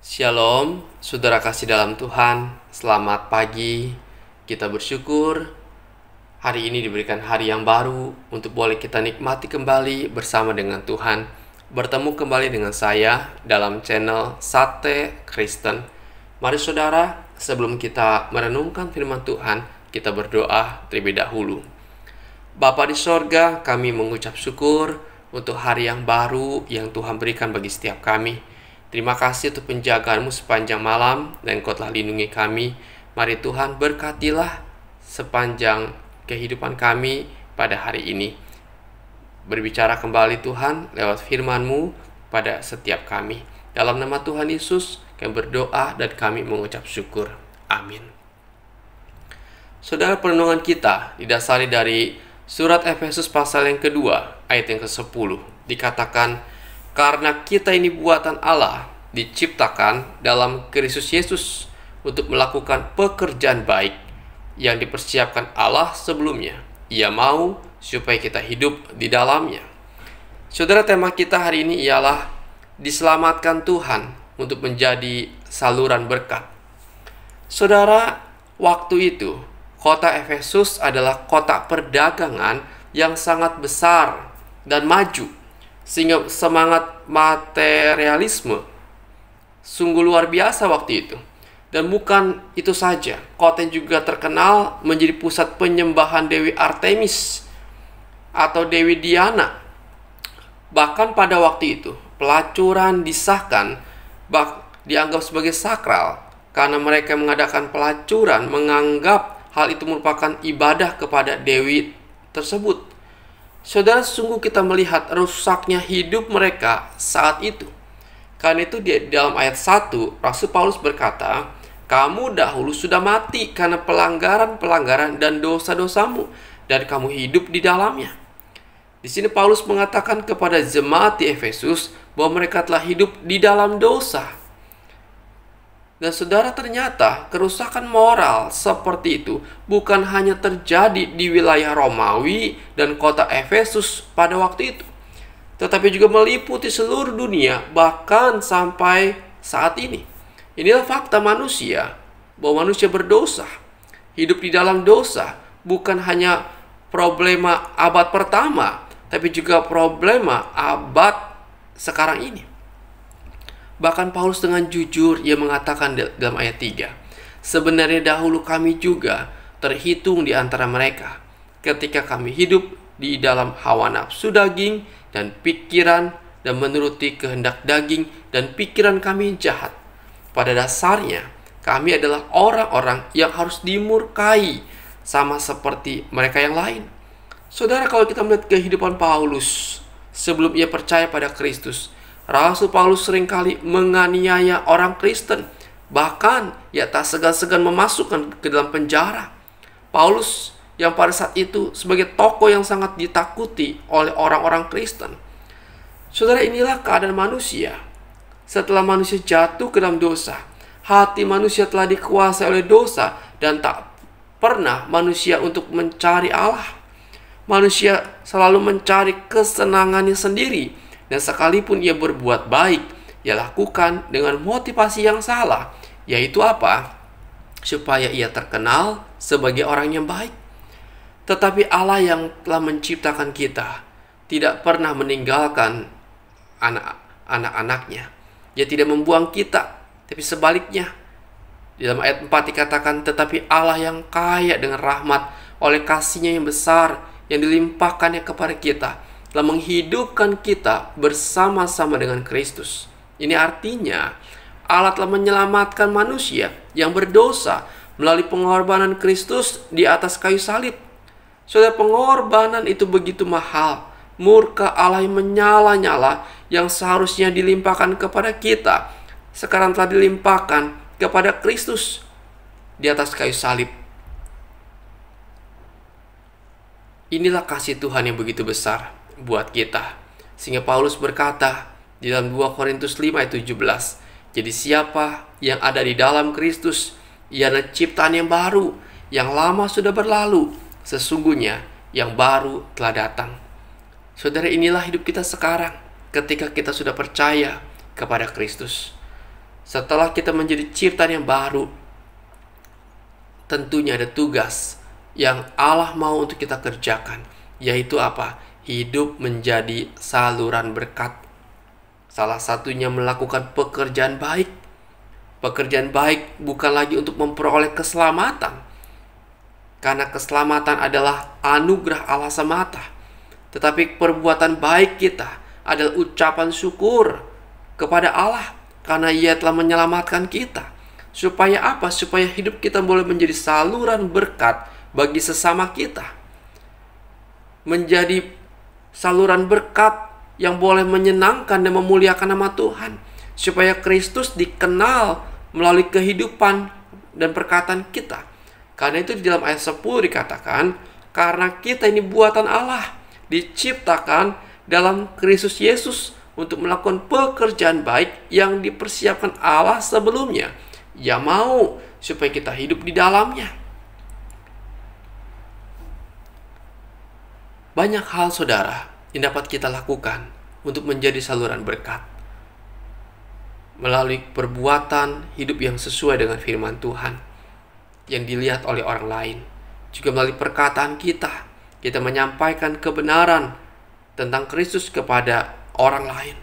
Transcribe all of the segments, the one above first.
Shalom, saudara kasih dalam Tuhan. Selamat pagi. Kita bersyukur hari ini diberikan hari yang baru untuk boleh kita nikmati kembali bersama dengan Tuhan. Bertemu kembali dengan saya dalam channel Sate Kristen. Mari saudara, sebelum kita merenungkan firman Tuhan, kita berdoa terlebih dahulu. Bapa di sorga, kami mengucap syukur untuk hari yang baru yang Tuhan berikan bagi setiap kami. Terima kasih untuk penjagaanmu sepanjang malam dan Engkau telah lindungi kami. Mari Tuhan berkatilah sepanjang kehidupan kami pada hari ini. Berbicara kembali Tuhan lewat firman-Mu pada setiap kami. Dalam nama Tuhan Yesus kami berdoa dan kami mengucap syukur. Amin. Saudara, perenungan kita didasari dari surat Efesus pasal yang kedua ayat yang ke-10. Dikatakan, karena kita ini buatan Allah, diciptakan dalam Kristus Yesus untuk melakukan pekerjaan baik yang dipersiapkan Allah sebelumnya. Ia mau supaya kita hidup di dalamnya. Saudara, tema kita hari ini ialah diselamatkan Tuhan untuk menjadi saluran berkat. Saudara, waktu itu kota Efesus adalah kota perdagangan yang sangat besar dan maju, sehingga semangat materialisme sungguh luar biasa waktu itu. Dan bukan itu saja, kota juga terkenal menjadi pusat penyembahan Dewi Artemis atau Dewi Diana. Bahkan pada waktu itu, pelacuran disahkan, dianggap sebagai sakral, karena mereka mengadakan pelacuran menganggap hal itu merupakan ibadah kepada Dewi tersebut. Saudara, sungguh kita melihat rusaknya hidup mereka saat itu. Karena itu di dalam ayat 1, Rasul Paulus berkata, kamu dahulu sudah mati karena pelanggaran-pelanggaran dan dosa-dosamu, dan kamu hidup di dalamnya. Di sini Paulus mengatakan kepada jemaat di Efesus bahwa mereka telah hidup di dalam dosa. Dan saudara, ternyata kerusakan moral seperti itu bukan hanya terjadi di wilayah Romawi dan kota Efesus pada waktu itu, tetapi juga meliputi seluruh dunia, bahkan sampai saat ini. Inilah fakta manusia, bahwa manusia berdosa, hidup di dalam dosa, bukan hanya problema abad pertama, tapi juga problema abad sekarang ini. Bahkan Paulus dengan jujur ia mengatakan dalam ayat 3, sebenarnya dahulu kami juga terhitung di antara mereka, ketika kami hidup di dalam hawa nafsu daging dan pikiran, dan menuruti kehendak daging dan pikiran kami jahat. Pada dasarnya kami adalah orang-orang yang harus dimurkai, sama seperti mereka yang lain. Saudara, kalau kita melihat kehidupan Paulus sebelum ia percaya pada Kristus, Rasul Paulus seringkali menganiaya orang Kristen. Bahkan ia tak segan-segan memasukkan ke dalam penjara. Paulus yang pada saat itu sebagai tokoh yang sangat ditakuti oleh orang-orang Kristen. Saudara, inilah keadaan manusia. Setelah manusia jatuh ke dalam dosa, hati manusia telah dikuasai oleh dosa, dan tak pernah manusia untuk mencari Allah. Manusia selalu mencari kesenangannya sendiri. Dan sekalipun ia berbuat baik, ia lakukan dengan motivasi yang salah, yaitu apa? Supaya ia terkenal sebagai orang yang baik. Tetapi Allah yang telah menciptakan kita tidak pernah meninggalkan anak-anaknya. Dia tidak membuang kita, tapi sebaliknya. Di dalam ayat 4 dikatakan, tetapi Allah yang kaya dengan rahmat oleh kasih-Nya yang besar yang dilimpahkannya kepada kita, telah menghidupkan kita bersama-sama dengan Kristus. Ini artinya Allah telah menyelamatkan manusia yang berdosa melalui pengorbanan Kristus di atas kayu salib. Saudara, pengorbanan itu begitu mahal. Murka Allah yang menyala-nyala yang seharusnya dilimpahkan kepada kita, sekarang telah dilimpahkan kepada Kristus di atas kayu salib. Inilah kasih Tuhan yang begitu besar buat kita, sehingga Paulus berkata di dalam 2 Korintus 5 ayat 17, jadi siapa yang ada di dalam Kristus, ia adalah ciptaan yang baru, yang lama sudah berlalu, sesungguhnya yang baru telah datang. Saudara, inilah hidup kita sekarang ketika kita sudah percaya kepada Kristus. Setelah kita menjadi ciptaan yang baru, tentunya ada tugas yang Allah mau untuk kita kerjakan, yaitu apa? Hidup menjadi saluran berkat. Salah satunya melakukan pekerjaan baik. Pekerjaan baik bukan lagi untuk memperoleh keselamatan, karena keselamatan adalah anugerah Allah semata. Tetapi perbuatan baik kita adalah ucapan syukur kepada Allah karena Ia telah menyelamatkan kita. Supaya apa? Supaya hidup kita boleh menjadi saluran berkat bagi sesama kita. Menjadi saluran berkat yang boleh menyenangkan dan memuliakan nama Tuhan. Supaya Kristus dikenal melalui kehidupan dan perkataan kita. Karena itu di dalam ayat 10 dikatakan, karena kita ini buatan Allah, diciptakan dalam Kristus Yesus untuk melakukan pekerjaan baik yang dipersiapkan Allah sebelumnya. Ia mau supaya kita hidup di dalamnya. Banyak hal, saudara, yang dapat kita lakukan untuk menjadi saluran berkat. Melalui perbuatan hidup yang sesuai dengan firman Tuhan yang dilihat oleh orang lain. Juga melalui perkataan kita menyampaikan kebenaran tentang Kristus kepada orang lain.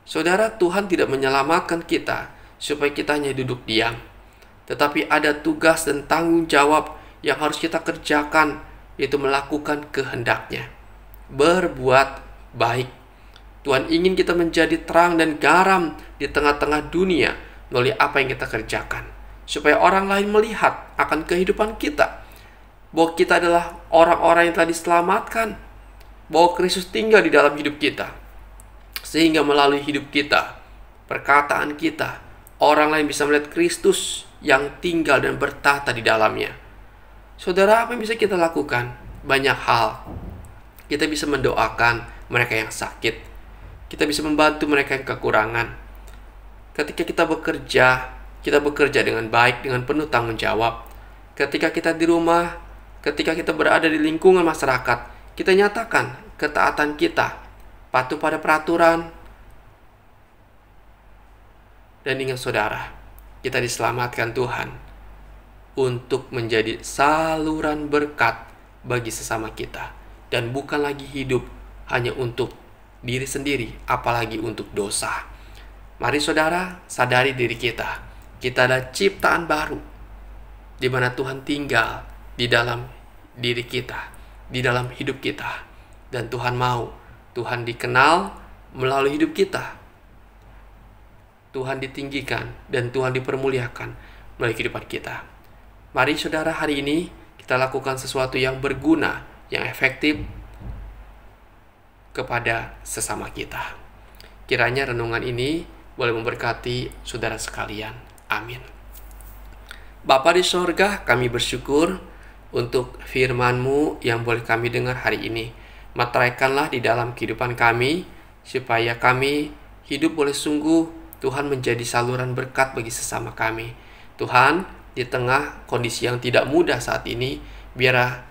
Saudara, Tuhan tidak menyelamatkan kita supaya kita hanya duduk diam. Tetapi ada tugas dan tanggung jawab yang harus kita kerjakan, yaitu melakukan kehendak-Nya. Berbuat baik. Tuhan ingin kita menjadi terang dan garam di tengah-tengah dunia melalui apa yang kita kerjakan. Supaya orang lain melihat akan kehidupan kita, bahwa kita adalah orang-orang yang telah diselamatkan, bahwa Kristus tinggal di dalam hidup kita. Sehingga melalui hidup kita, perkataan kita, orang lain bisa melihat Kristus yang tinggal dan bertata di dalamnya. Saudara, apa yang bisa kita lakukan? Banyak hal. Kita bisa mendoakan mereka yang sakit. Kita bisa membantu mereka yang kekurangan. Ketika kita bekerja dengan baik, dengan penuh tanggung jawab. Ketika kita di rumah, ketika kita berada di lingkungan masyarakat, kita nyatakan ketaatan kita, patuh pada peraturan. Dan ingat saudara, kita diselamatkan Tuhan untuk menjadi saluran berkat bagi sesama kita. Dan bukan lagi hidup hanya untuk diri sendiri, apalagi untuk dosa. Mari saudara, sadari diri kita. Kita adalah ciptaan baru, di mana Tuhan tinggal di dalam diri kita, di dalam hidup kita. Dan Tuhan mau Tuhan dikenal melalui hidup kita. Tuhan ditinggikan dan Tuhan dipermuliakan melalui kehidupan kita. Mari saudara, hari ini kita lakukan sesuatu yang berguna, yang efektif kepada sesama kita. Kiranya renungan ini boleh memberkati saudara sekalian. Amin. Bapa di sorga, kami bersyukur untuk firman-Mu yang boleh kami dengar hari ini. Materaikanlah di dalam kehidupan kami, supaya kami hidup boleh sungguh Tuhan menjadi saluran berkat bagi sesama kami. Tuhan, di tengah kondisi yang tidak mudah saat ini, biarlah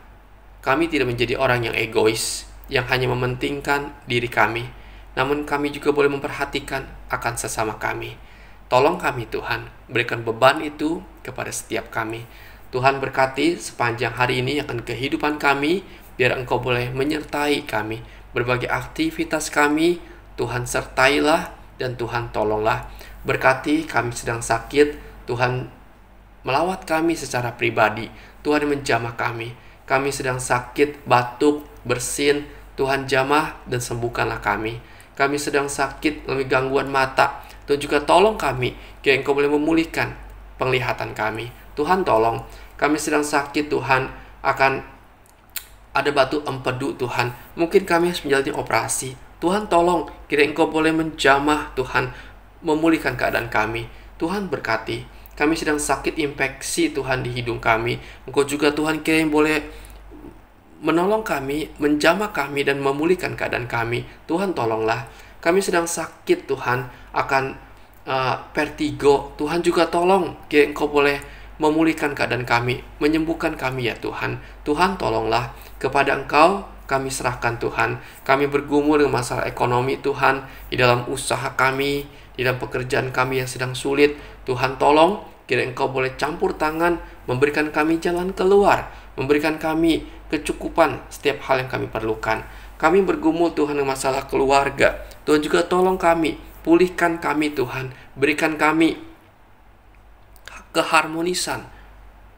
kami tidak menjadi orang yang egois, yang hanya mementingkan diri kami, namun kami juga boleh memperhatikan akan sesama kami. Tolong kami Tuhan, berikan beban itu kepada setiap kami. Tuhan berkati sepanjang hari ini akan kehidupan kami, biar Engkau boleh menyertai kami. Berbagai aktivitas kami, Tuhan sertailah dan Tuhan tolonglah. Berkati kami sedang sakit, Tuhan melawat kami secara pribadi. Tuhan menjamah kami. Kami sedang sakit, batuk, bersin, Tuhan jamah dan sembuhkanlah kami. Kami sedang sakit melalui gangguan mata, Tuhan juga tolong kami, kiranya Engkau boleh memulihkan penglihatan kami. Tuhan tolong, kami sedang sakit Tuhan, akan ada batu empedu Tuhan, mungkin kami harus menjalani operasi. Tuhan tolong, kiranya Engkau boleh menjamah Tuhan, memulihkan keadaan kami. Tuhan berkati, kami sedang sakit infeksi Tuhan di hidung kami, Engkau juga Tuhan kiranya boleh menolong kami, menjamah kami dan memulihkan keadaan kami. Tuhan tolonglah. Kami sedang sakit Tuhan akan vertigo. Tuhan juga tolong, kiranya Engkau boleh memulihkan keadaan kami, menyembuhkan kami ya Tuhan. Tuhan tolonglah. Kepada Engkau kami serahkan Tuhan. Kami bergumul dengan masalah ekonomi Tuhan, di dalam usaha kami, di dalam pekerjaan kami yang sedang sulit. Tuhan tolong, kiranya Engkau boleh campur tangan, memberikan kami jalan keluar, memberikan kami kecukupan setiap hal yang kami perlukan. Kami bergumul Tuhan dengan masalah keluarga. Tuhan juga tolong kami, pulihkan kami Tuhan, berikan kami keharmonisan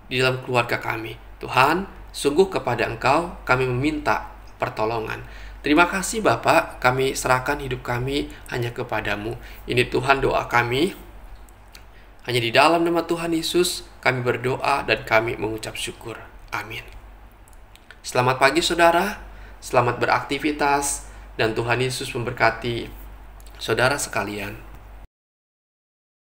di dalam keluarga kami. Tuhan, sungguh kepada Engkau kami meminta pertolongan. Terima kasih Bapa, kami serahkan hidup kami hanya kepadamu. Ini Tuhan doa kami. Hanya di dalam nama Tuhan Yesus kami berdoa dan kami mengucap syukur. Amin. Selamat pagi saudara, selamat beraktivitas, dan Tuhan Yesus memberkati saudara sekalian.